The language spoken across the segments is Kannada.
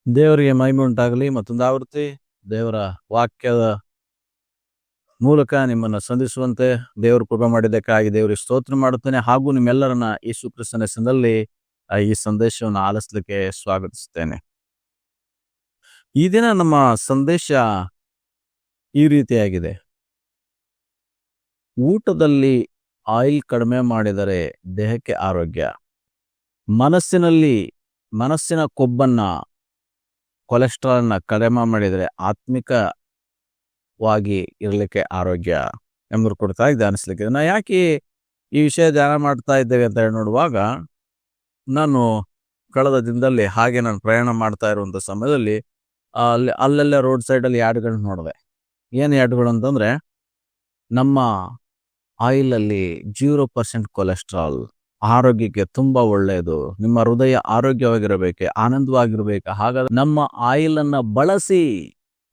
ದೇವರಿಗೆ ಮಹಿಮೆ ಉಂಟಾಗಲಿ. ಮತ್ತೊಂದು ಆವೃತ್ತಿ ದೇವರ ವಾಕ್ಯದ ಮೂಲಕ ನಿಮ್ಮನ್ನು ಸಂಧಿಸುವಂತೆ ದೇವರು ಕೃಪೆ ಮಾಡಿದ್ದಕ್ಕಾಗಿ ದೇವರಿಗೆ ಸ್ತೋತ್ರ ಮಾಡುತ್ತೇನೆ. ಹಾಗೂ ನಿಮ್ಮೆಲ್ಲರನ್ನ ಯೇಸು ಕ್ರಿಸ್ತನ ಹೆಸರಿನಲ್ಲಿ ಈ ಸಂದೇಶವನ್ನು ಆಲಿಸಲಿಕ್ಕೆ ಸ್ವಾಗತಿಸುತ್ತೇನೆ. ಈ ದಿನ ನಮ್ಮ ಸಂದೇಶ ಈ ರೀತಿಯಾಗಿದೆ. ಊಟದಲ್ಲಿ ಆಯಿಲ್ ಕಡಿಮೆ ಮಾಡಿದರೆ ದೇಹಕ್ಕೆ ಆರೋಗ್ಯ. ಮನಸ್ಸಿನ ಕೊಬ್ಬನ್ನ, ಕೊಲೆಸ್ಟ್ರಾಲ್ನ ಕಡಿಮೆ ಮಾಡಿದರೆ ಆತ್ಮಿಕವಾಗಿ ಇರಲಿಕ್ಕೆ ಆರೋಗ್ಯ ಎಂಬುದು ಕೊಡ್ತಾ ಧ್ಯಾನಿಸ್ಲಿಕ್ಕೆ. ನಾ ಯಾಕೆ ಈ ವಿಷಯ ಧ್ಯಾನ ಮಾಡ್ತಾ ಇದ್ದೇವೆ ಅಂತ ಹೇಳಿ ನೋಡುವಾಗ, ನಾನು ಕಳೆದ ದಿನದಲ್ಲಿ ಹಾಗೆ ನಾನು ಪ್ರಯಾಣ ಮಾಡ್ತಾ ಇರುವಂಥ ಸಮಯದಲ್ಲಿ ಅಲ್ಲೆಲ್ಲ ರೋಡ್ ಸೈಡಲ್ಲಿ ಯಾಡ್ಗಳನ್ನ ನೋಡಿದೆ. ಏನು ಯಾಡ್ಗಳು ಅಂತಂದ್ರೆ, ನಮ್ಮ ಆಯಿಲಲ್ಲಿ 0% ಕೊಲೆಸ್ಟ್ರಾಲ್, ಆರೋಗ್ಯಕ್ಕೆ ತುಂಬಾ ಒಳ್ಳೆಯದು, ನಿಮ್ಮ ಹೃದಯ ಆರೋಗ್ಯವಾಗಿರಬೇಕು, ಆನಂದವಾಗಿರ್ಬೇಕು, ಹಾಗಾದ್ರೆ ನಮ್ಮ ಆಯಿಲ್ ಅನ್ನ ಬಳಸಿ,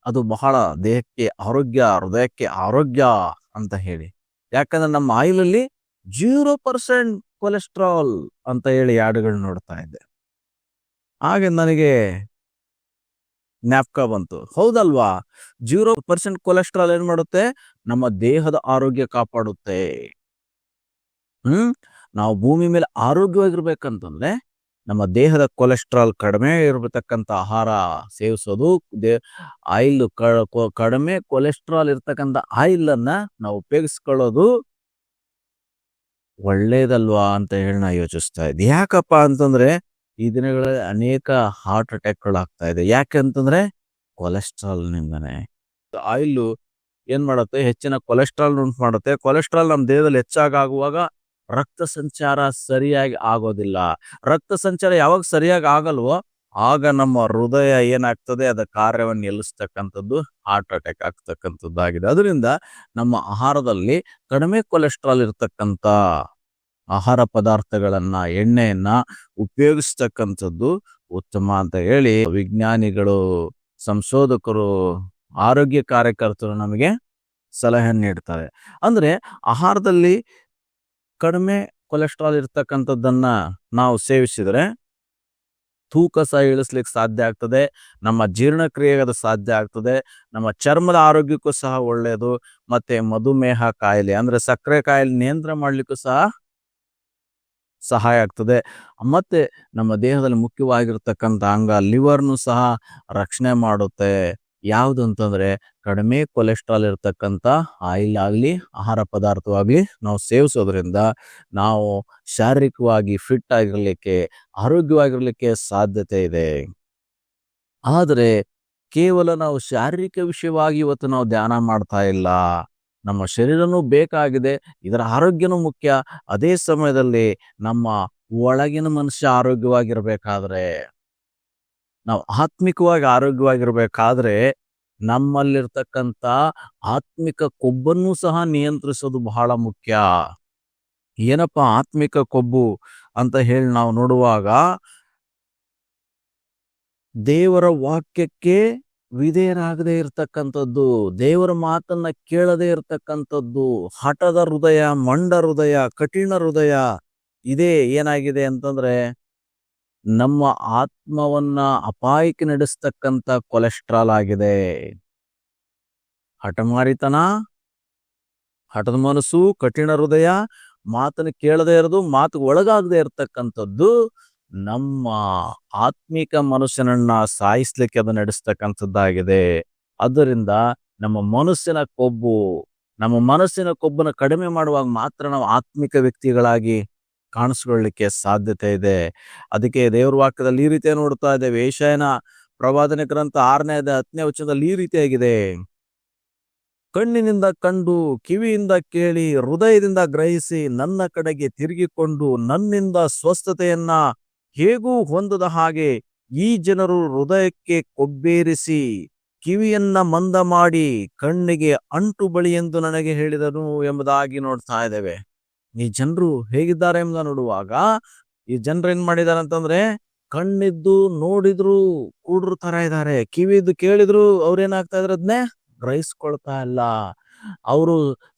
ಅದು ಬಹಳ ದೇಹಕ್ಕೆ ಆರೋಗ್ಯ, ಹೃದಯಕ್ಕೆ ಆರೋಗ್ಯ ಅಂತ ಹೇಳಿ. ಯಾಕಂದ್ರೆ ನಮ್ಮ ಆಯಿಲಲ್ಲಿ 0% ಕೊಲೆಸ್ಟ್ರಾಲ್ ಅಂತ ಹೇಳಿ ಯಾಡುಗಳು ನೋಡ್ತಾ ಇದ್ದೆ. ಹಾಗೆ ನನಗೆ ಜ್ಞಾಪಕ ಬಂತು, ಹೌದಲ್ವಾ, 0% ಕೊಲೆಸ್ಟ್ರಾಲ್ ಏನ್ ಮಾಡುತ್ತೆ? ನಮ್ಮ ದೇಹದ ಆರೋಗ್ಯ ಕಾಪಾಡುತ್ತೆ. ನಾವು ಭೂಮಿ ಮೇಲೆ ಆರೋಗ್ಯವಾಗಿರ್ಬೇಕಂತಂದ್ರೆ ನಮ್ಮ ದೇಹದ ಕೊಲೆಸ್ಟ್ರಾಲ್ ಕಡಿಮೆ ಇರತಕ್ಕಂಥ ಆಹಾರ ಸೇವಿಸೋದು, ಆಯಿಲ್ ಕಡಿಮೆ ಕೊಲೆಸ್ಟ್ರಾಲ್ ಇರ್ತಕ್ಕಂಥ ಆಯಿಲ್ ಅನ್ನ ನಾವು ಉಪಯೋಗಿಸ್ಕೊಳ್ಳೋದು ಒಳ್ಳೇದಲ್ವಾ ಅಂತ ಹೇಳಿ ನಾ ಯೋಚಿಸ್ತಾ ಇದ್ದೆ. ಯಾಕಪ್ಪ ಅಂತಂದ್ರೆ ಈ ದಿನಗಳಲ್ಲಿ ಅನೇಕ ಹಾರ್ಟ್ ಅಟ್ಯಾಕ್ಗಳಾಗ್ತಾ ಇದೆ. ಯಾಕೆ ಅಂತಂದ್ರೆ ಕೊಲೆಸ್ಟ್ರಾಲ್ ನಿಂದನೆ. ಆಯಿಲ್ ಏನ್ ಮಾಡುತ್ತೆ? ಹೆಚ್ಚಿನ ಕೊಲೆಸ್ಟ್ರಾಲ್ ಉಂಟು ಮಾಡುತ್ತೆ. ಕೊಲೆಸ್ಟ್ರಾಲ್ ನಮ್ಮ ದೇಹದಲ್ಲಿ ಹೆಚ್ಚಾಗುವಾಗ ರಕ್ತ ಸಂಚಾರ ಸರಿಯಾಗಿ ಆಗೋದಿಲ್ಲ. ರಕ್ತ ಸಂಚಾರ ಯಾವಾಗ ಸರಿಯಾಗಿ ಆಗಲ್ವೋ ಆಗ ನಮ್ಮ ಹೃದಯ ಏನಾಗ್ತದೆ, ಅದ ಕಾರ್ಯವನ್ನು ನಿಲ್ಲಿಸ್ತಕ್ಕಂಥದ್ದು ಹಾರ್ಟ್ ಅಟ್ಯಾಕ್ ಆಗ್ತಕ್ಕಂಥದ್ದಾಗಿದೆ. ಅದರಿಂದ ನಮ್ಮ ಆಹಾರದಲ್ಲಿ ಕಡಿಮೆ ಕೊಲೆಸ್ಟ್ರಾಲ್ ಇರ್ತಕ್ಕಂಥ ಆಹಾರ ಪದಾರ್ಥಗಳನ್ನ, ಎಣ್ಣೆಯನ್ನ ಉಪಯೋಗಿಸ್ತಕ್ಕಂಥದ್ದು ಉತ್ತಮ ಅಂತ ಹೇಳಿ ವಿಜ್ಞಾನಿಗಳು, ಸಂಶೋಧಕರು, ಆರೋಗ್ಯ ಕಾರ್ಯಕರ್ತರು ನಮಗೆ ಸಲಹೆ ನೀಡ್ತಾರೆ. ಅಂದ್ರೆ ಆಹಾರದಲ್ಲಿ ಕಡಿಮೆ ಕೊಲೆಸ್ಟ್ರಾಲ್ ಇರ್ತಕ್ಕಂಥದ್ದನ್ನ ನಾವು ಸೇವಿಸಿದ್ರೆ ತೂಕ ಸಹ ಇಳಿಸ್ಲಿಕ್ಕೆ ಸಾಧ್ಯ ಆಗ್ತದೆ, ನಮ್ಮ ಜೀರ್ಣಕ್ರಿಯೆಗೆ ಅದು ಸಾಧ್ಯ ಆಗ್ತದೆ, ನಮ್ಮ ಚರ್ಮದ ಆರೋಗ್ಯಕ್ಕೂ ಸಹ ಒಳ್ಳೆಯದು, ಮತ್ತೆ ಮಧುಮೇಹ ಕಾಯಿಲೆ ಅಂದ್ರೆ ಸಕ್ಕರೆ ಕಾಯಿಲೆ ನಿಯಂತ್ರಣ ಮಾಡ್ಲಿಕ್ಕೂ ಸಹ ಸಹಾಯ ಆಗ್ತದೆ. ಮತ್ತೆ ನಮ್ಮ ದೇಹದಲ್ಲಿ ಮುಖ್ಯವಾಗಿರ್ತಕ್ಕಂಥ ಅಂಗ ಲಿವರ್ನು ಸಹ ರಕ್ಷಣೆ ಮಾಡುತ್ತೆ. ಯಾವುದು ಅಂತಂದ್ರೆ ಕಡಿಮೆ ಕೊಲೆಸ್ಟ್ರಾಲ್ ಇರ್ತಕ್ಕಂಥ ಆಯಿಲ್ ಆಗಲಿ, ಆಹಾರ ಪದಾರ್ಥವಾಗಲಿ ನಾವು ಸೇವಿಸೋದ್ರಿಂದ ನಾವು ಶಾರೀರಿಕವಾಗಿ ಫಿಟ್ ಆಗಿರ್ಲಿಕ್ಕೆ, ಆರೋಗ್ಯವಾಗಿರ್ಲಿಕ್ಕೆ ಸಾಧ್ಯತೆ ಇದೆ. ಆದರೆ ಕೇವಲ ನಾವು ಶಾರೀರಿಕ ವಿಷಯವಾಗಿ ಇವತ್ತು ನಾವು ಧ್ಯಾನ ಮಾಡ್ತಾ ಇಲ್ಲ. ನಮ್ಮ ಶರೀರನೂ ಬೇಕಾಗಿದೆ, ಇದರ ಆರೋಗ್ಯನೂ ಮುಖ್ಯ. ಅದೇ ಸಮಯದಲ್ಲಿ ನಮ್ಮ ಒಳಗಿನ ಮನುಷ್ಯ ಆರೋಗ್ಯವಾಗಿರ್ಬೇಕಾದ್ರೆ, ನಾವು ಆತ್ಮಿಕವಾಗಿ ಆರೋಗ್ಯವಾಗಿರ್ಬೇಕಾದ್ರೆ ನಮ್ಮಲ್ಲಿರ್ತಕ್ಕಂಥ ಆತ್ಮಿಕ ಕೊಬ್ಬನ್ನು ಸಹ ನಿಯಂತ್ರಿಸೋದು ಬಹಳ ಮುಖ್ಯ. ಏನಪ್ಪಾ ಆತ್ಮಿಕ ಕೊಬ್ಬು ಅಂತ ಹೇಳಿ ನಾವು ನೋಡುವಾಗ, ದೇವರ ವಾಕ್ಯಕ್ಕೆ ವಿಧೇಯರಾಗದೇ ಇರ್ತಕ್ಕಂಥದ್ದು, ದೇವರ ಮಾತನ್ನ ಕೇಳದೇ ಇರ್ತಕ್ಕಂಥದ್ದು, ಹಠದ ಹೃದಯ, ಮಂಡ ಹೃದಯ, ಕಠಿಣ ಹೃದಯ, ಇದೇ ಏನಾಗಿದೆ ಅಂತಂದ್ರೆ ನಮ್ಮ ಆತ್ಮವನ್ನ ಅಪಾಯಕ್ಕೆ ನಡೆಸ್ತಕ್ಕಂಥ ಕೊಲೆಸ್ಟ್ರಾಲ್ ಆಗಿದೆ. ಹಠಮಾರಿತನ, ಹಠದ ಮನಸ್ಸು, ಕಠಿಣ ಹೃದಯ, ಮಾತನ್ನು ಕೇಳದೇ ಇರೋದು, ಮಾತು ಒಳಗಾಗದೇ ಇರ್ತಕ್ಕಂಥದ್ದು ನಮ್ಮ ಆತ್ಮಿಕ ಮನುಷ್ಯನನ್ನ ಸಾಯಿಸ್ಲಿಕ್ಕೆ ಅದು ನಡೆಸ್ತಕ್ಕಂಥದ್ದಾಗಿದೆ. ಆದ್ದರಿಂದ ನಮ್ಮ ಮನಸ್ಸಿನ ಕೊಬ್ಬನ್ನು ಕಡಿಮೆ ಮಾಡುವಾಗ ಮಾತ್ರ ನಾವು ಆತ್ಮಿಕ ವ್ಯಕ್ತಿಗಳಾಗಿ ಕಾಣಿಸ್ಕೊಳ್ಳಿಕ್ಕೆ ಸಾಧ್ಯತೆ ಇದೆ. ಅದಕ್ಕೆ ದೇವರ ವಾಕ್ಯದಲ್ಲಿ ಈ ರೀತಿಯ ನೋಡ್ತಾ ಇದ್ದೇವೆ. ಯೆಶಾಯನ ಪ್ರವಾದನೆ ಗ್ರಂಥ 6ನೇ ಅಧ್ಯಾಯ 10ನೇ ವಚನದಲ್ಲಿ ಈ ರೀತಿಯಾಗಿದೆ, ಕಣ್ಣಿನಿಂದ ಕಂಡು, ಕಿವಿಯಿಂದ ಕೇಳಿ, ಹೃದಯದಿಂದ ಗ್ರಹಿಸಿ, ನನ್ನ ಕಡೆಗೆ ತಿರುಗಿಕೊಂಡು ನನ್ನಿಂದ ಸ್ವಸ್ಥತೆಯನ್ನ ಹೇಗೂ ಹೊಂದದ ಹಾಗೆ ಈ ಜನರು ಹೃದಯಕ್ಕೆ ಕೊಬ್ಬೇರಿಸಿ, ಕಿವಿಯನ್ನ ಮಂದ ಮಾಡಿ, ಕಣ್ಣಿಗೆ ಅಂಟು ಬಳಿ ಎಂದು ನನಗೆ ಹೇಳಿದನು ಎಂಬುದಾಗಿ ನೋಡ್ತಾ ಇದ್ದೇವೆ. ಈ ಜನರು ಹೇಗಿದ್ದಾರೆ ಎಂಬುದನ್ನು ನೋಡುವಾಗ, ಈ ಜನರು ಏನ್ ಮಾಡಿದ್ದಾರೆ ಅಂತಂದ್ರೆ, ಕಣ್ಣಿದ್ದು ನೋಡಿದ್ರು ಕೂಡ್ರ ತರ ಇದ್ದಾರೆ, ಕಿವಿದ್ದು ಕೇಳಿದ್ರು ಅವ್ರೇನಾಗ್ತಾ ಇದಾರೆ ಅದನ್ನೇ ಗ್ರಹಿಸ್ಕೊಳ್ತಾ ಇಲ್ಲ, ಅವರು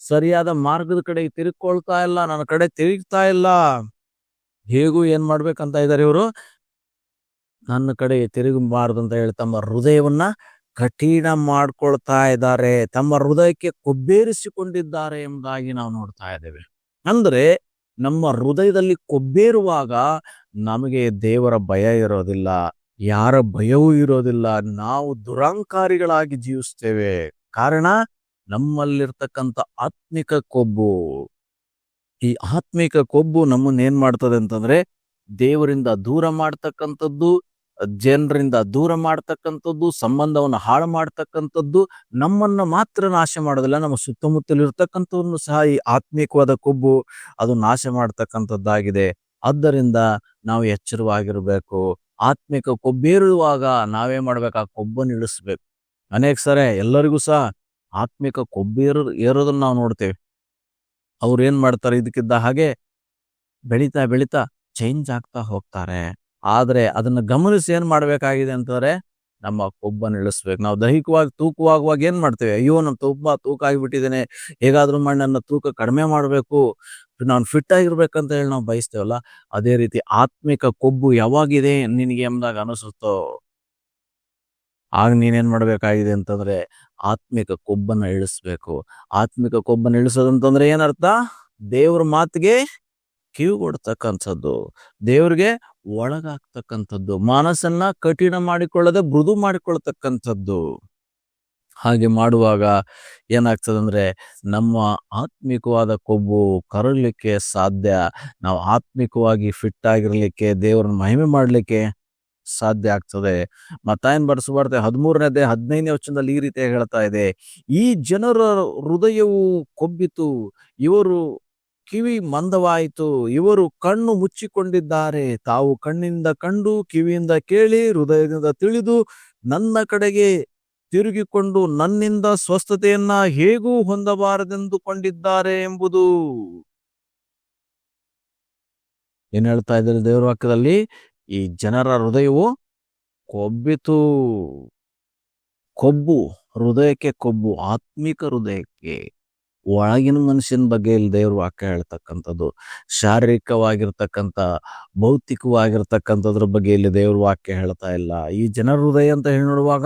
ಸರಿಯಾದ ಮಾರ್ಗದ ಕಡೆ ತಿರುಗಿಕೊಳ್ತಾ ಇಲ್ಲ, ನನ್ನ ಕಡೆ ತಿರುಗ್ತಾ ಇಲ್ಲ. ಹೇಗೂ ಏನ್ ಮಾಡ್ಬೇಕಂತ ಇದ್ದಾರೆ ಇವರು? ನನ್ನ ಕಡೆ ತಿರುಗಬಾರದು ಅಂತ ಹೇಳಿ ತಮ್ಮ ಹೃದಯವನ್ನ ಕಠಿಣ ಮಾಡ್ಕೊಳ್ತಾ ಇದ್ದಾರೆ, ತಮ್ಮ ಹೃದಯಕ್ಕೆ ಕೊಬ್ಬೇರಿಸಿಕೊಂಡಿದ್ದಾರೆ ಎಂಬುದಾಗಿ ನಾವು ನೋಡ್ತಾ ಇದ್ದೇವೆ. ಅಂದ್ರೆ ನಮ್ಮ ಹೃದಯದಲ್ಲಿ ಕೊಬ್ಬೇರುವಾಗ ನಮಗೆ ದೇವರ ಭಯ ಇರೋದಿಲ್ಲ, ಯಾರ ಭಯವೂ ಇರೋದಿಲ್ಲ, ನಾವು ದುರಂಕಾರಿಗಳಾಗಿ ಜೀವಿಸ್ತೇವೆ. ಕಾರಣ ನಮ್ಮಲ್ಲಿರ್ತಕ್ಕಂಥ ಆತ್ಮಿಕ ಕೊಬ್ಬು. ಈ ಆತ್ಮಿಕ ಕೊಬ್ಬು ನಮ್ಮನ್ನ ಏನ್ ಮಾಡ್ತದೆ ಅಂತಂದ್ರೆ ದೇವರಿಂದ ದೂರ ಮಾಡ್ತಕ್ಕಂಥದ್ದು, ಜನರಿಂದ ದೂರ ಮಾಡ್ತಕ್ಕಂಥದ್ದು, ಸಂಬಂಧವನ್ನು ಹಾಳು ಮಾಡ್ತಕ್ಕಂಥದ್ದು, ನಮ್ಮನ್ನ ಮಾತ್ರ ನಾಶ ಮಾಡೋದಿಲ್ಲ, ನಮ್ಮ ಸುತ್ತಮುತ್ತಲು ಇರ್ತಕ್ಕಂಥವ್ರನ್ನು ಸಹ ಈ ಆತ್ಮಿಕವಾದ ಕೊಬ್ಬು ಅದು ನಾಶ ಮಾಡ್ತಕ್ಕಂಥದ್ದಾಗಿದೆ. ಆದ್ದರಿಂದ ನಾವು ಎಚ್ಚರವಾಗಿರ್ಬೇಕು. ಆತ್ಮಿಕ ಕೊಬ್ಬೇರುವಾಗ ನಾವೇನ್ ಮಾಡ್ಬೇಕು? ಆ ಕೊಬ್ಬನ್ನು ಇಳಿಸ್ಬೇಕು. ಅನೇಕ ಸರಿ ಎಲ್ಲರಿಗೂ ಸಹ ಆತ್ಮಿಕ ಏರೋದನ್ನ ನಾವು ನೋಡ್ತೇವೆ. ಅವ್ರು ಏನ್ ಮಾಡ್ತಾರೆ? ಇದಕ್ಕಿದ್ದ ಹಾಗೆ ಬೆಳೀತಾ ಬೆಳೀತಾ ಚೇಂಜ್ ಆಗ್ತಾ ಹೋಗ್ತಾರೆ. ಆದ್ರೆ ಅದನ್ನ ಗಮನಿಸಿ ಏನ್ ಮಾಡ್ಬೇಕಾಗಿದೆ ಅಂತಂದ್ರೆ ನಮ್ಮ ಕೊಬ್ಬನ್ನು ಇಳಿಸ್ಬೇಕು. ನಾವು ದೈಹಿಕವಾಗಿ ತೂಕವಾಗುವಾಗ ಏನ್ ಮಾಡ್ತೇವೆ? ಅಯ್ಯೋ, ನಮ್ಮ ತೂಕ ಆಗಿಬಿಟ್ಟಿದ್ದೇನೆ, ಹೇಗಾದ್ರೂ ಮಾಡಿ ನನ್ನ ತೂಕ ಕಡಿಮೆ ಮಾಡ್ಬೇಕು, ನಾನು ಫಿಟ್ ಆಗಿರ್ಬೇಕಂತ ಹೇಳಿ ನಾವು ಬಯಸ್ತೇವಲ್ಲ, ಅದೇ ರೀತಿ ಆತ್ಮಿಕ ಕೊಬ್ಬು ಯಾವಾಗಿದೆ ನಿನಗೆ ಎಂಬುದಾಗ ಅನಿಸುತ್ತೋ ಆಗ ನೀನೇನ್ ಮಾಡ್ಬೇಕಾಗಿದೆ ಅಂತಂದ್ರೆ ಆತ್ಮಿಕ ಕೊಬ್ಬನ್ನ ಇಳಿಸ್ಬೇಕು. ಆತ್ಮಿಕ ಕೊಬ್ಬನ್ನು ಇಳಿಸೋದಂತಂದ್ರೆ ಏನರ್ಥ? ದೇವ್ರ ಮಾತಿಗೆ ಕಿವಿ ಕೊಡ್ತಕ್ಕಂಥದ್ದು, ದೇವ್ರಿಗೆ ಒಳಗಾಗ್ತಕ್ಕಂಥದ್ದು, ಮನಸ್ಸನ್ನ ಕಠಿಣ ಮಾಡಿಕೊಳ್ಳದೆ ಮೃದು ಮಾಡಿಕೊಳ್ತಕ್ಕಂಥದ್ದು. ಹಾಗೆ ಮಾಡುವಾಗ ಏನಾಗ್ತದಂದ್ರೆ ನಮ್ಮ ಆತ್ಮಿಕವಾದ ಕೊಬ್ಬು ಕರಗಲಿಕ್ಕೆ ಸಾಧ್ಯ. ನಾವು ಆತ್ಮಿಕವಾಗಿ ಫಿಟ್ ಆಗಿರ್ಲಿಕ್ಕೆ, ದೇವರನ್ನ ಮಹಿಮೆ ಮಾಡ್ಲಿಕ್ಕೆ ಸಾಧ್ಯ ಆಗ್ತದೆ. ಮತ್ತಾಯನ್ ಬರೆಸಬಾರ್ದೆ 13ನೇ 15ನೇ ವಚನದಲ್ಲಿ ಈ ರೀತಿಯಾಗಿ ಹೇಳ್ತಾ ಇದೆ, ಈ ಜನರ ಹೃದಯವು ಕೊಬ್ಬಿತು, ಇವರು ಕಿವಿ ಮಂದವಾಯಿತು, ಇವರು ಕಣ್ಣು ಮುಚ್ಚಿಕೊಂಡಿದ್ದಾರೆ, ತಾವು ಕಣ್ಣಿಂದ ಕಂಡು ಕಿವಿಯಿಂದ ಕೇಳಿ ಹೃದಯದಿಂದ ತಿಳಿದು ನನ್ನ ಕಡೆಗೆ ತಿರುಗಿಕೊಂಡು ನನ್ನಿಂದ ಸ್ವಸ್ಥತೆಯನ್ನ ಹೇಗೂ ಹೊಂದಬಾರದೆಂದುಕೊಂಡಿದ್ದಾರೆ ಎಂಬುದು. ಏನ್ ಹೇಳ್ತಾ ಇದ್ದಾರೆ ದೇವರ ವಾಕ್ಯದಲ್ಲಿ? ಈ ಜನರ ಹೃದಯವು ಕೊಬ್ಬಿತು. ಕೊಬ್ಬು, ಹೃದಯಕ್ಕೆ ಕೊಬ್ಬು, ಆತ್ಮಿಕ ಹೃದಯಕ್ಕೆ, ಒಳಗಿನ ಮನುಷ್ಯನ ಬಗ್ಗೆ ಇಲ್ಲಿ ದೇವ್ರ ವಾಕ್ಯ ಹೇಳ್ತಕ್ಕಂಥದ್ದು. ಶಾರೀರಿಕವಾಗಿರ್ತಕ್ಕಂಥ, ಭೌತಿಕವಾಗಿರ್ತಕ್ಕಂಥದ್ರ ಬಗ್ಗೆ ಇಲ್ಲಿ ದೇವ್ರ ವಾಕ್ಯ ಹೇಳ್ತಾ ಇಲ್ಲ. ಈ ಜನರ ಹೃದಯ ಅಂತ ಹೇಳಿ ನೋಡುವಾಗ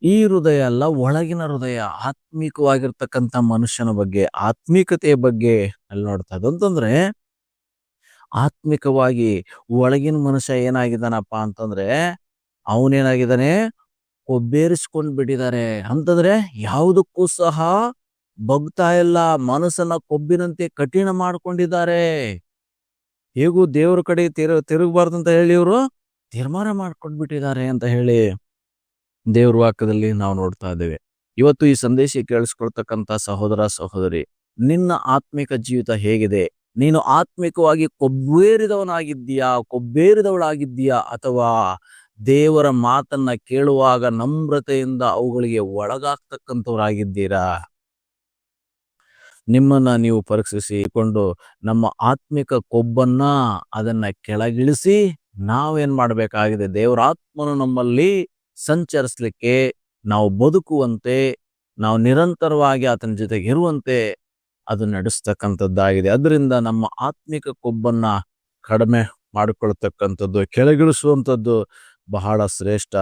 ಈ ಹೃದಯ ಅಲ್ಲ, ಒಳಗಿನ ಹೃದಯ, ಆತ್ಮಿಕವಾಗಿರ್ತಕ್ಕಂಥ ಮನುಷ್ಯನ ಬಗ್ಗೆ, ಆತ್ಮಿಕತೆಯ ಬಗ್ಗೆ ಅಲ್ಲಿ ನೋಡ್ತಾ ಇದ್ದು. ಅಂತಂದ್ರೆ ಆತ್ಮಿಕವಾಗಿ ಒಳಗಿನ ಮನುಷ್ಯ ಏನಾಗಿದ್ದಾನಪ್ಪ ಅಂತಂದ್ರೆ ಅವನೇನಾಗಿದ್ದಾನೆ? ಕೊಬ್ಬೇರಿಸ್ಕೊಂಡ್ ಬಿಟ್ಟಿದ್ದಾರೆ. ಅಂತಂದ್ರೆ ಯಾವುದಕ್ಕೂ ಸಹ ಬಗ್ತಾ ಇಲ್ಲ, ಮನಸ್ಸನ್ನ ಕೊಬ್ಬಿನಂತೆ ಕಠಿಣ ಮಾಡ್ಕೊಂಡಿದ್ದಾರೆ. ಹೇಗೂ ದೇವ್ರ ಕಡೆ ತಿರುಗಬಾರ್ದು ಅಂತ ಹೇಳಿ ಇವರು ತೀರ್ಮಾನ ಮಾಡ್ಕೊಂಡ್ಬಿಟ್ಟಿದ್ದಾರೆ ಅಂತ ಹೇಳಿ ದೇವ್ರ ವಾಕ್ಯದಲ್ಲಿ ನಾವು ನೋಡ್ತಾ ಇದ್ದೇವೆ. ಇವತ್ತು ಈ ಸಂದೇಶ ಕೇಳಿಸ್ಕೊಳ್ತಕ್ಕಂಥ ಸಹೋದರ ಸಹೋದರಿ, ನಿನ್ನ ಆತ್ಮಿಕ ಜೀವಿತ ಹೇಗಿದೆ? ನೀನು ಆತ್ಮಿಕವಾಗಿ ಕೊಬ್ಬೇರಿದವಳಾಗಿದ್ದೀಯಾ, ಅಥವಾ ದೇವರ ಮಾತನ್ನ ಕೇಳುವಾಗ ನಮ್ರತೆಯಿಂದ ಅವುಗಳಿಗೆ ಒಳಗಾಗ್ತಕ್ಕಂಥವ್ರಾಗಿದ್ದೀರಾ? ನಿಮ್ಮನ್ನ ನೀವು ಪರೀಕ್ಷಿಸಿಕೊಂಡು ನಮ್ಮ ಆತ್ಮಿಕ ಕೊಬ್ಬನ್ನ ಅದನ್ನ ಕೆಳಗಿಳಿಸಿ ನಾವೇನ್ ಮಾಡ್ಬೇಕಾಗಿದೆ? ದೇವರ ಆತ್ಮನು ನಮ್ಮಲ್ಲಿ ಸಂಚರಿಸ್ಲಿಕ್ಕೆ, ನಾವು ಬದುಕುವಂತೆ, ನಾವು ನಿರಂತರವಾಗಿ ಆತನ ಜೊತೆಗೆ ಇರುವಂತೆ ಅದು ನಡೆಸ್ತಕ್ಕಂಥದ್ದಾಗಿದೆ. ಅದರಿಂದ ನಮ್ಮ ಆತ್ಮಿಕ ಕೊಬ್ಬನ್ನ ಕಡಿಮೆ ಮಾಡಿಕೊಳ್ತಕ್ಕಂಥದ್ದು, ಕೆಳಗಿಳಿಸುವಂಥದ್ದು ಬಹಳ ಶ್ರೇಷ್ಠ.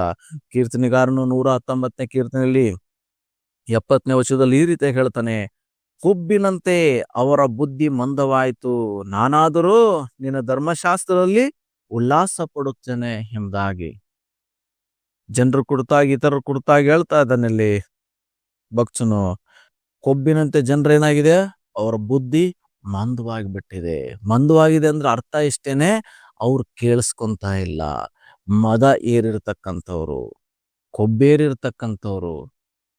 ಕೀರ್ತನೆಗಾರನು 119ನೇ ಕೀರ್ತನೆಯಲ್ಲಿ 70ನೇ ವಚನದಲ್ಲಿ ಈ ರೀತಿ ಹೇಳ್ತಾನೆ, ಕೊಬ್ಬಿನಂತೆ ಅವರ ಬುದ್ಧಿ ಮಂದವಾಯಿತು, ನಾನಾದರೂ ನಿನ್ನ ಧರ್ಮಶಾಸ್ತ್ರದಲ್ಲಿ ಉಲ್ಲಾಸ ಪಡುತ್ತೇನೆ ಎಂಬುದಾಗಿ. ಜನರು ಕುರಿತಾಗಿ, ಇತರರು ಕುರಿತಾಗಿ ಹೇಳ್ತಾ ಇದ್ದಾನಲ್ಲಿ ಭಕ್ತನು, ಕೊಬ್ಬಿನಂತೆ ಜನರೇನಾಗಿದೆ? ಅವರ ಬುದ್ಧಿ ಮಂದವಾಗಿ ಬಿಟ್ಟಿದೆ. ಮಂದವಾಗಿದೆ ಅಂದ್ರೆ ಅರ್ಥ ಇಷ್ಟೇನೆ, ಅವ್ರು ಕೇಳಿಸ್ಕೊಂತ ಇಲ್ಲ. ಮದ ಏರಿರ್ತಕ್ಕಂಥವ್ರು, ಕೊಬ್ಬೇರಿರ್ತಕ್ಕಂಥವ್ರು,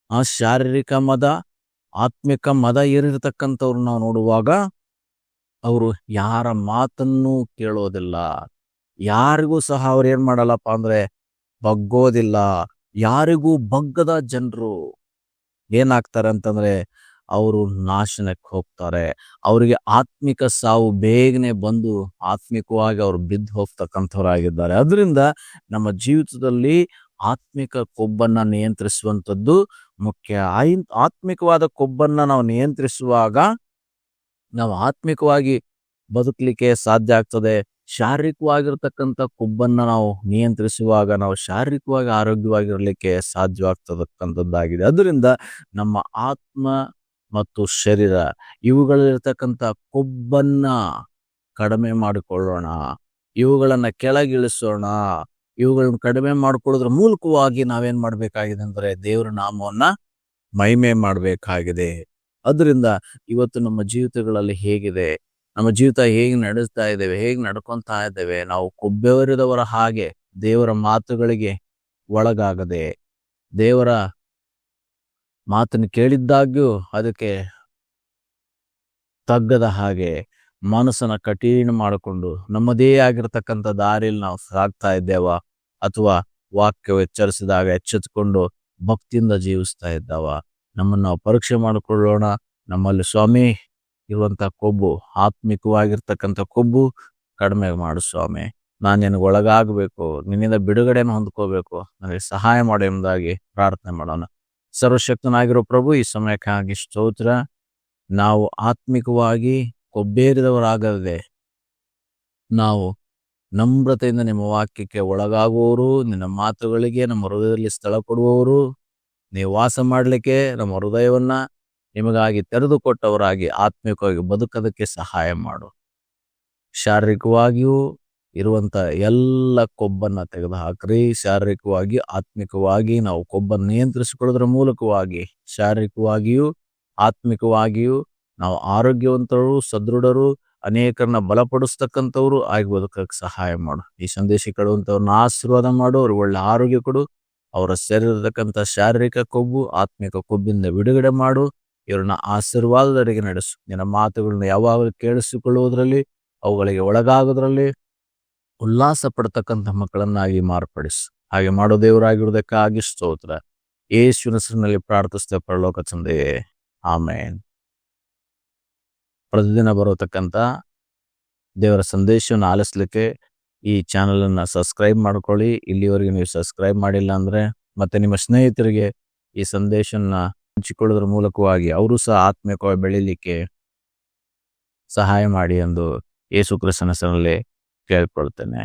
ಆ ಶಾರೀರಿಕ ಮದ, ಆತ್ಮಿಕ ಮದ ಏರಿರ್ತಕ್ಕಂಥವ್ರು ನಾವು ನೋಡುವಾಗ ಅವರು ಯಾರ ಮಾತನ್ನು ಕೇಳೋದಿಲ್ಲ. ಯಾರಿಗೂ ಸಹ ಅವ್ರು ಏನ್ ಮಾಡಲ್ಲಪ್ಪ ಅಂದ್ರೆ ಬಗ್ಗೋದಿಲ್ಲ. ಯಾರಿಗೂ ಬಗ್ಗದ ಜನರು ಏನಾಗ್ತಾರೆ ಅಂತಂದ್ರೆ ಅವರು ನಾಶನಕ್ಕೆ ಹೋಗ್ತಾರೆ. ಅವರಿಗೆ ಆತ್ಮಿಕ ಸಾವು ಬೇಗನೆ ಬಂದು ಆತ್ಮಿಕವಾಗಿ ಅವರು ಬಿದ್ದು ಹೋಗ್ತಕ್ಕಂಥವ್ರಾಗಿದ್ದಾರೆ. ಅದರಿಂದ ನಮ್ಮ ಜೀವಿತದಲ್ಲಿ ಆತ್ಮಿಕ ಕೊಬ್ಬನ್ನ ನಿಯಂತ್ರಿಸುವಂಥದ್ದು ಮುಖ್ಯ. ಆತ್ಮಿಕವಾದ ಕೊಬ್ಬನ್ನ ನಾವು ನಿಯಂತ್ರಿಸುವಾಗ ನಾವು ಆತ್ಮಿಕವಾಗಿ ಬದುಕಲಿಕ್ಕೆ ಸಾಧ್ಯ ಆಗ್ತದೆ. ಶಾರೀರಿಕವಾಗಿರ್ತಕ್ಕಂಥ ಕೊಬ್ಬನ್ನ ನಾವು ನಿಯಂತ್ರಿಸುವಾಗ ನಾವು ಶಾರೀರಿಕವಾಗಿ ಆರೋಗ್ಯವಾಗಿರಲಿಕ್ಕೆ ಸಾಧ್ಯವಾಗ್ತಕ್ಕಂಥದ್ದಾಗಿದೆ. ಅದರಿಂದ ನಮ್ಮ ಆತ್ಮ ಮತ್ತು ಶರೀರ ಇವುಗಳಲ್ಲಿರ್ತಕ್ಕಂಥ ಕೊಬ್ಬನ್ನ ಕಡಿಮೆ ಮಾಡಿಕೊಳ್ಳೋಣ, ಇವುಗಳನ್ನ ಕೆಳಗಿಳಿಸೋಣ. ಇವುಗಳನ್ನ ಕಡಿಮೆ ಮಾಡಿಕೊಳ್ಳೋದ್ರ ಮೂಲಕವಾಗಿ ನಾವೇನ್ ಮಾಡ್ಬೇಕಾಗಿದೆ ಅಂದ್ರೆ ದೇವರ ನಾಮವನ್ನ ಮಹಿಮೆ ಮಾಡಬೇಕಾಗಿದೆ. ಅದರಿಂದ ಇವತ್ತು ನಮ್ಮ ಜೀವಿತಗಳಲ್ಲಿ ಹೇಗಿದೆ, ನಮ್ಮ ಜೀವಿತ ಹೇಗೆ ನಡೆಸ್ತಾ ಇದ್ದೇವೆ, ಹೇಗೆ ನಡ್ಕೊಂತಾ ಇದ್ದೇವೆ, ನಾವು ಕೊಬ್ಬೆವರಿದವರ ಹಾಗೆ ದೇವರ ಮಾತುಗಳಿಗೆ ಒಳಗಾಗದೆ, ದೇವರ ಮಾತನ್ನು ಕೇಳಿದ್ದಾಗ್ಯೂ ಅದಕ್ಕೆ ತಗ್ಗದ ಹಾಗೆ ಮನಸ್ಸನ್ನ ಕಠಿಣ ಮಾಡಿಕೊಂಡು ನಮ್ಮದೇ ಆಗಿರ್ತಕ್ಕಂಥ ದಾರಿಯಲ್ಲಿ ನಾವು ಸಾಗ್ತಾ ಇದ್ದೇವ, ಅಥವಾ ವಾಕ್ಯವು ಎಚ್ಚರಿಸಿದಾಗ ಎಚ್ಚೆತ್ತುಕೊಂಡು ಭಕ್ತಿಯಿಂದ ಜೀವಿಸ್ತಾ ಇದ್ದಾವ, ನಮ್ಮನ್ನು ನಾವು ಪರೀಕ್ಷೆ ಮಾಡಿಕೊಳ್ಳೋಣ. ನಮ್ಮಲ್ಲಿ ಸ್ವಾಮಿ ಇರುವಂತ ಕೊಬ್ಬು, ಆತ್ಮಿಕವಾಗಿರ್ತಕ್ಕಂಥ ಕೊಬ್ಬು ಕಡಿಮೆ ಮಾಡು ಸ್ವಾಮಿ. ನಾನು ನಿನಗೆ ಒಳಗಾಗಬೇಕು, ನಿನ್ನಿಂದ ಬಿಡುಗಡೆಯನ್ನು ಹೊಂದ್ಕೋಬೇಕು, ನನಗೆ ಸಹಾಯ ಮಾಡು ಎಂಬುದಾಗಿ ಪ್ರಾರ್ಥನೆ ಮಾಡೋಣ. ಸರ್ವಶಕ್ತನಾಗಿರೋ ಪ್ರಭು, ಈ ಸಮಯಕ್ಕಾಗಿ ಸ್ತೋತ್ರ. ನಾವು ಆತ್ಮಿಕವಾಗಿ ಕೊಬ್ಬೇರಿದವರಾಗದೆ ನಾವು ನಮ್ರತೆಯಿಂದ ನಿಮ್ಮ ವಾಕ್ಯಕ್ಕೆ ಒಳಗಾಗುವವರು, ನಿನ್ನ ಮಾತುಗಳಿಗೆ ನಮ್ಮ ಹೃದಯದಲ್ಲಿ ಸ್ಥಳ ಕೊಡುವವರು, ನೀವು ವಾಸ ಮಾಡಲಿಕ್ಕೆ ನಮ್ಮ ಹೃದಯವನ್ನ ನಿಮಗಾಗಿ ತೆರೆದುಕೊಟ್ಟವರಾಗಿ ಆತ್ಮಿಕವಾಗಿ ಬದುಕೋದಕ್ಕೆ ಸಹಾಯ ಮಾಡು. ಶಾರೀರಿಕವಾಗಿಯೂ ಇರುವಂತ ಎಲ್ಲ ಕೊಬ್ಬನ್ನ ತೆಗೆದು ಹಾಕ್ರಿ. ಶಾರೀರಿಕವಾಗಿ ಆತ್ಮಿಕವಾಗಿ ನಾವು ಕೊಬ್ಬನ್ನು ನಿಯಂತ್ರಿಸಿಕೊಳ್ಳೋದ್ರ ಮೂಲಕವಾಗಿ ಶಾರೀರಿಕವಾಗಿಯೂ ಆತ್ಮಿಕವಾಗಿಯೂ ನಾವು ಆರೋಗ್ಯವಂತರು, ಸದೃಢರು, ಅನೇಕರನ್ನ ಬಲಪಡಿಸ್ತಕ್ಕಂಥವ್ರು ಆಗಿ ಬದುಕಕ್ಕೆ ಸಹಾಯ ಮಾಡು. ಈ ಸಂದೇಶ ಕೊಡುವಂಥವ್ರನ್ನ ಆಶೀರ್ವಾದ ಮಾಡು, ಅವ್ರಿಗೆ ಒಳ್ಳೆ ಆರೋಗ್ಯ ಕೊಡು, ಅವರ ಸೇರಿರತಕ್ಕಂಥ ಶಾರೀರಿಕ ಕೊಬ್ಬು ಆತ್ಮಿಕ ಕೊಬ್ಬಿಂದ ಬಿಡುಗಡೆ ಮಾಡು. ಇವ್ರನ್ನ ಆಶೀರ್ವಾದದವರೆಗೆ ನಡೆಸು. ನಿನ್ನ ಮಾತುಗಳನ್ನ ಯಾವಾಗಲೂ ಕೇಳಿಸಿಕೊಳ್ಳುವುದರಲ್ಲಿ, ಅವುಗಳಿಗೆ ಒಳಗಾಗೋದ್ರಲ್ಲಿ ಉಲ್ಲಾಸ ಪಡ್ತಕ್ಕಂಥ ಮಕ್ಕಳನ್ನಾಗಿ ಮಾರ್ಪಡಿಸು. ಹಾಗೆ ಮಾಡೋ ದೇವರಾಗಿರುವುದಕ್ಕಾಗಿ ಸ್ತೋತ್ರ. ಯೇಸುವಿನ ಹೆಸರಿನಲ್ಲಿ ಪ್ರಾರ್ಥಿಸ್ತೇವೆ ಪರಲೋಕ ತಂದೆಯೇ, ಆಮೇನ್. ಪ್ರತಿದಿನ ಬರತಕ್ಕಂಥ ದೇವರ ಸಂದೇಶವನ್ನು ಆಲಿಸ್ಲಿಕ್ಕೆ ಈ ಚಾನಲ್ ಅನ್ನ ಸಬ್ಸ್ಕ್ರೈಬ್ ಮಾಡ್ಕೊಳ್ಳಿ. ಇಲ್ಲಿವರೆಗೆ ನೀವು ಸಬ್ಸ್ಕ್ರೈಬ್ ಮಾಡಿಲ್ಲ ಅಂದ್ರೆ ಮತ್ತೆ ನಿಮ್ಮ ಸ್ನೇಹಿತರಿಗೆ ಈ ಸಂದೇಶನ ಹಂಚಿಕೊಳ್ಳೋದ್ರ ಮೂಲಕವಾಗಿ ಅವರು ಸಹ ಆತ್ಮಿಕವಾಗಿ ಬೆಳೀಲಿಕ್ಕೆ ಸಹಾಯ ಮಾಡಿ ಎಂದು ಯೇಸು ಕ್ರಿಸ್ತನ ಹೆಸರಿನಲ್ಲಿ ಕೇಳ್ಕೊಳ್ತೇನೆ.